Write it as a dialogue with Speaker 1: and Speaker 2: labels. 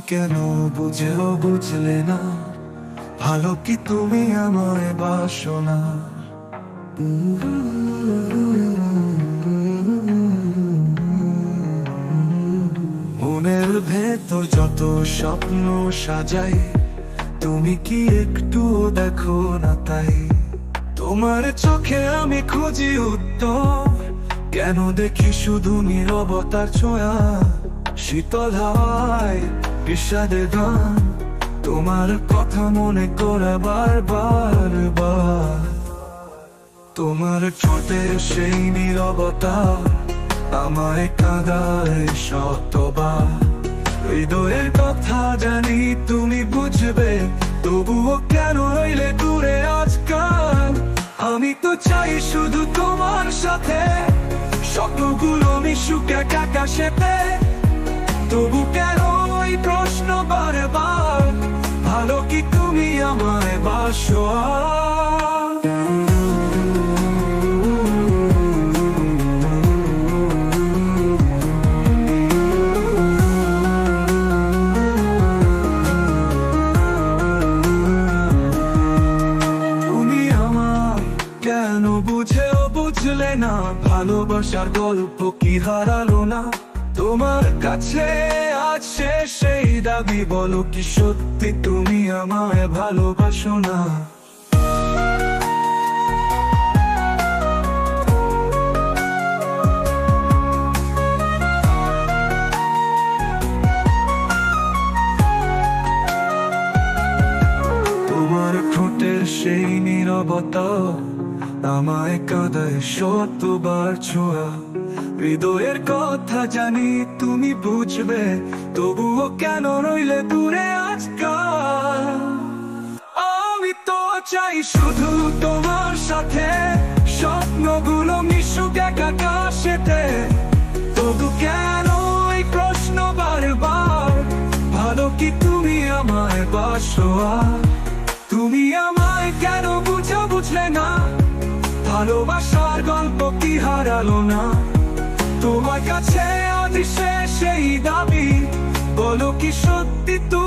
Speaker 1: কেন বুঝেও বুঝলে না, ভালো কি তুমি আমায় বাসো না? মনের ভেতর যত স্বপ্ন সাজাই, তুমি কি একটু দেখো না তাই? তোমার চোখে আমি খুঁজি উত্তর, কেন দেখি শুধু নীরবতার ছোঁয়া? শীতল হাওয়ায় বিষাদের গান, তোমার কথা মনে করে বারবার বার। তোমার ঠোঁটের সেই নীরবতা আমায় কাঁদায় শতবার। হৃদয়ের কথা জানি তুমি বুঝবে, তবুও কেন রইলে দূরে আজকাল? আমি তো চাই শুধু তোমার সাথে স্বপ্নগুলো মিশুক এক আকাশেতে, তবু কেন ওই প্রশ্ন বারবার? ভালো কি তুমি আমায় বাসো? কেন বুঝেও বুঝলে না, ভালোবাসার গল্প কি হারালো না? তোমার কাছে আছে সেই দাবি, বলো কি সত্যি তুমি আমায় ভালোবাসো না? তোমার ঠোঁটের সেই নীরবতা আমায় কাঁদায় শতবার ছোঁয়া। হৃদয়ের কথা জানি তুমি বুঝবে, তবুও কেন রইলে দূরে আজকাল? আমি তো চাই শুধু তোমার সাথে স্বপ্নগুলো মিশুক এক আকাশেতে, তবু কেন এই প্রশ্ন বারবার? ভালো কি তুমি আমায় বাসো? তুমি আমায় কেন বুঝলে না, ভালোবাসার গল্প কি হারালো না? তোমার কাছে আছে সেই দাবি, বলো কি সত্যি তুমি